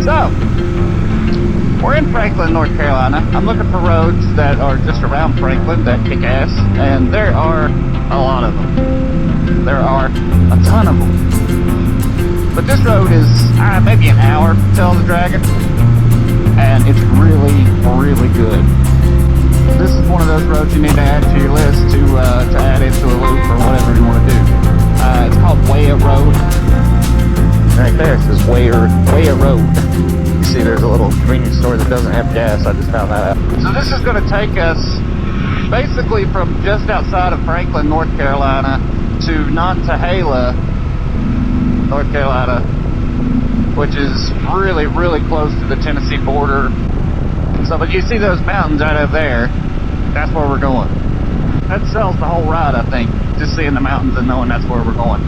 So, we're in Franklin, North Carolina. I'm looking for roads that are just around Franklin that kick ass, and there are a lot of them. There are a ton of them. But this road is maybe an hour, tell the dragon, and it's really, really good. This is one of those roads you need to add to your list to add into a loop or whatever you want to do. It's called Wayah Road. Right there it says Wayah Road. You see there's a little convenience store that doesn't have gas. I just found that out. So this is going to take us basically from just outside of Franklin, North Carolina to Nantahala, North Carolina, which is really, really close to the Tennessee border. So, but you see those mountains right over there, that's where we're going. That sells the whole ride, I think, just seeing the mountains and knowing that's where we're going.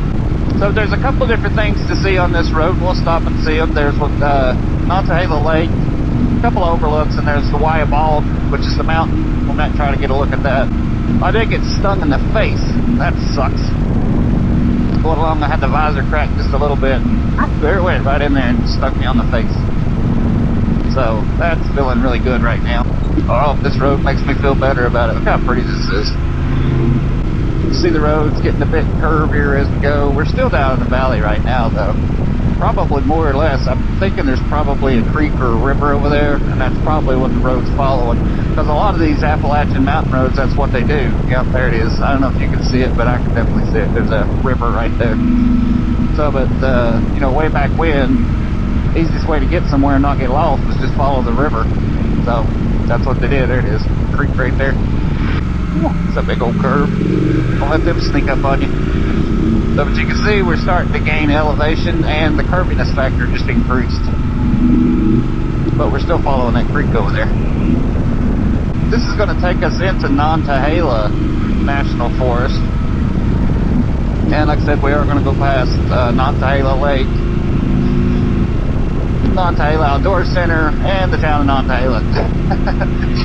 So there's a couple different things to see on this road. We'll stop and see them. There's Nantahala Lake, a couple of overlooks, and there's the Wayah Road, which is the mountain. We might try to get a look at that. I did get stung in the face. That sucks. Going along, I had the visor cracked just a little bit. There it went, right in there and stuck me on the face. So that's feeling really good right now. Oh, this road makes me feel better about it. Look how pretty this is. You see the road's getting a bit curvier as we go. We're still down in the valley right now, though. Probably more or less. I'm thinking there's probably a creek or a river over there, and that's probably what the road's following. Because a lot of these Appalachian mountain roads, that's what they do. Yep, there it is. I don't know if you can see it, but I can definitely see it. There's a river right there. So, but, you know, way back when, the easiest way to get somewhere and not get lost was just follow the river. So, that's what they did. There it is. Creek right there. It's a big old curve. Don't let them sneak up on you. So, but you can see we're starting to gain elevation and the curviness factor just increased. But we're still following that creek over there. This is going to take us into Nantahala National Forest. And like I said, we are going to go past Nantahala Lake, Nantahala Outdoor Center, and the town of Nantahala.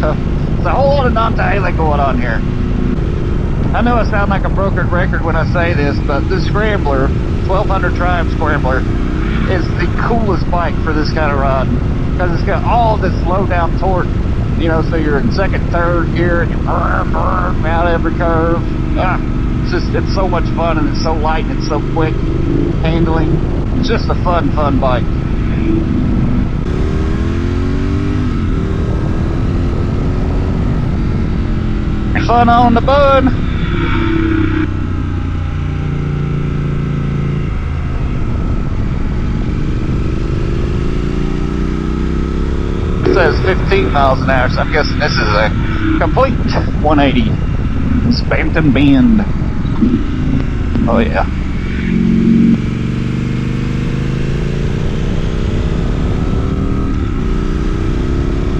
So, there's a whole lot of Nantahala going on here. I know I sound like a broken record when I say this, but this Scrambler, 1200 Triumph Scrambler, is the coolest bike for this kind of ride. Because it's got all this low down torque, you know, so you're in second, third gear, and you burn out every curve. It's so much fun, and it's so light, and it's so quick handling. It's just a fun bike. Fun on the bun. It says 15 miles an hour, so I'm guessing this is a complete 180. Spanton Bend. Oh yeah.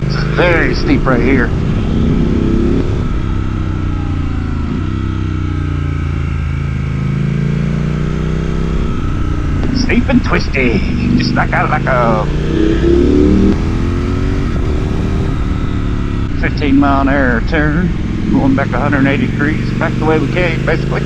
This is very steep right here. Steep and twisty, just like a 15 mile an hour turn, going back 180 degrees, back the way we came, basically.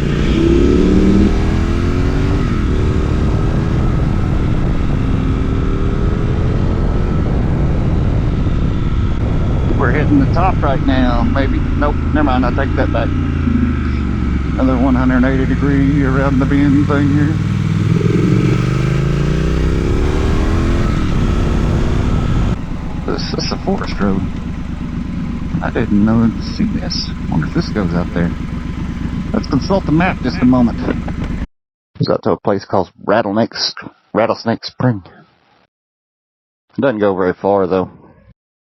We're hitting the top right now, maybe. Nope, never mind, I take that back. Another 180 degree around the bend thing here. This is a forest road. I didn't know to see this. Wonder if this goes out there. Let's consult the map just a moment. Goes out to a place called Rattlesnake Spring. It doesn't go very far though.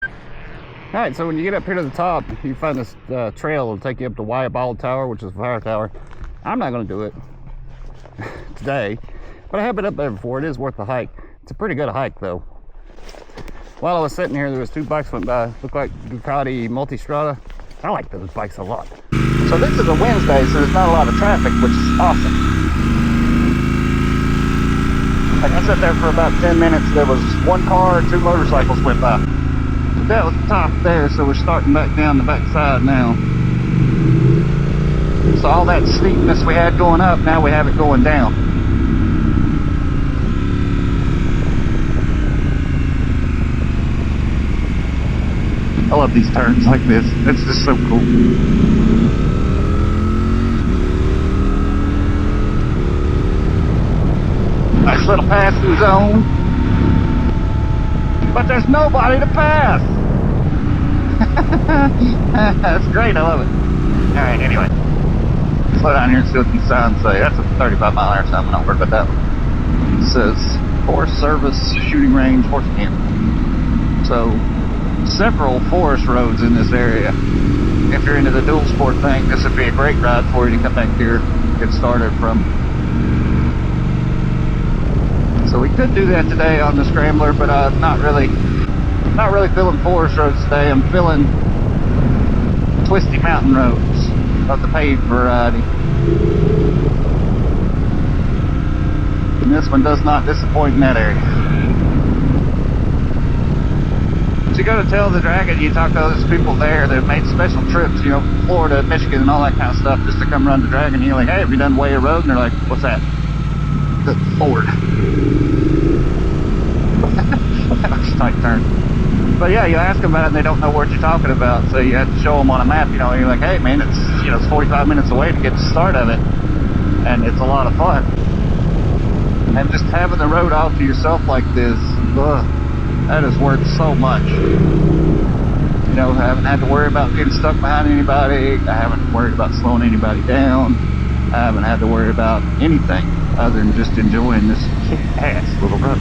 Alright, so when you get up here to the top, you find this trail that'll take you up to Wayah Road Tower, which is a fire tower. I'm not going to do it today, but I have been up there before. It is worth the hike. It's a pretty good hike though. While I was sitting here, there was two bikes went by. Looked like Ducati Multistrada. I like those bikes a lot. So this is a Wednesday, so there's not a lot of traffic, which is awesome. Like I sat there for about 10 minutes. There was one car and two motorcycles went by. That was the top there, so we're starting back down the back side now. So all that steepness we had going up, now we have it going down. I love these turns like this. It's just so cool. Nice little passing zone. But there's nobody to pass. That's great, I love it. Alright, anyway. Slow down here and see what these signs say. That's a 35 mile or something, don't worry about that one. It says Forest Service Shooting Range Horse Camp. So, several forest roads in this area. If you're into the dual sport thing, this would be a great ride for you to come back here, get started from. So we could do that today on the Scrambler, but not really feeling forest roads today. I'm feeling twisty mountain roads of the paved variety. And this one does not disappoint in that area. So you go to Tell the Dragon, you talk to those people there that have made special trips, you know, Florida, Michigan, and all that kind of stuff, just to come run the Dragon. And you're like, hey, have you done Wayah Road? And they're like, what's that? The Ford. That was a tight turn. But yeah, you ask them about it and they don't know what you're talking about, so you have to show them on a map, you know, and you're like, hey man, it's, you know, it's 45 minutes away to get the start of it, and it's a lot of fun. And just having the road all to yourself like this, that is worth so much. You know, I haven't had to worry about getting stuck behind anybody, I haven't worried about slowing anybody down, I haven't had to worry about anything other than just enjoying this kick-ass little road.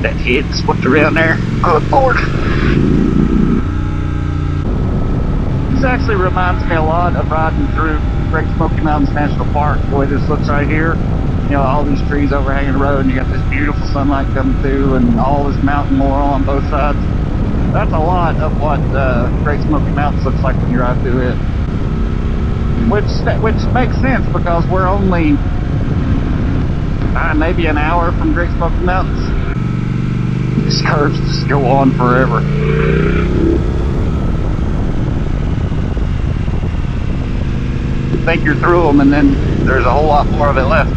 That head swept around there. Good Lord. This actually reminds me a lot of riding through Great Smoky Mountains National Park, the way this looks right here. You know, all these trees overhanging the road, and you got this beautiful sunlight coming through, and all this mountain laurel on both sides. That's a lot of what Great Smoky Mountains looks like when you ride through it. Which makes sense, because we're only maybe an hour from Great Smoky Mountains. These curves just go on forever. You think you're through them, and then there's a whole lot more of it left.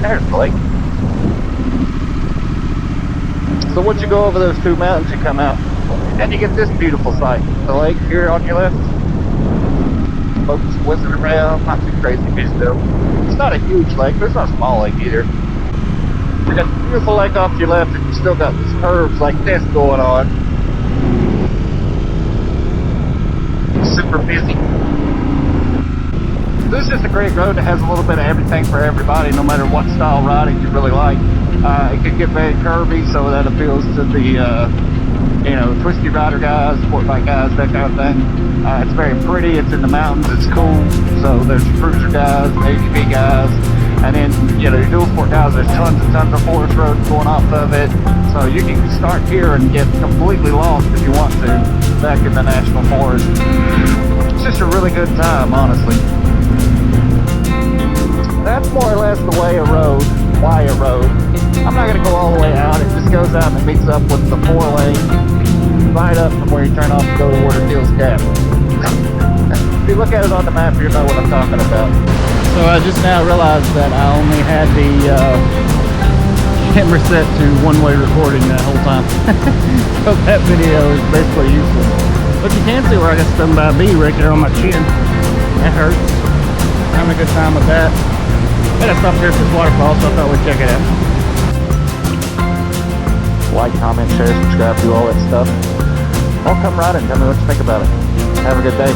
There's the lake. So once you go over those two mountains, you come out, and you get this beautiful sight. The lake here on your left. Folks whizzing around, not too crazy fish though. It's not a huge lake, but it's not a small lake either. You got the beautiful lake off to your left, and you still got these curves like this going on. Super busy. This is a great road that has a little bit of everything for everybody, no matter what style riding you really like. It can get very curvy, so that appeals to the you know, twisty rider guys, sport bike guys, that kind of thing. It's very pretty, it's in the mountains, it's cool. So there's cruiser guys, ATV guys, and then, you know, your dual sport guys, there's tons and tons of forest roads going off of it. So you can start here and get completely lost if you want to, back in the national forest. It's just a really good time, honestly. That's more or less the Wayah Road. I'm not going to go all the way out, it just goes out and it meets up with the 4-lane right up from where you turn off to go to MotoTales Cap. If you look at it on the map, you know what I'm talking about. So I just now realized that I only had the camera set to one-way recording that whole time. So that video is basically useless. But you can see where I got stung by a bee right there on my chin. That hurts. Having a good time with that. I had to stop here at this waterfall, so I thought we'd check it out. Like, comment, share, subscribe, do all that stuff. Or come ride it and tell me what you think about it. Have a good day.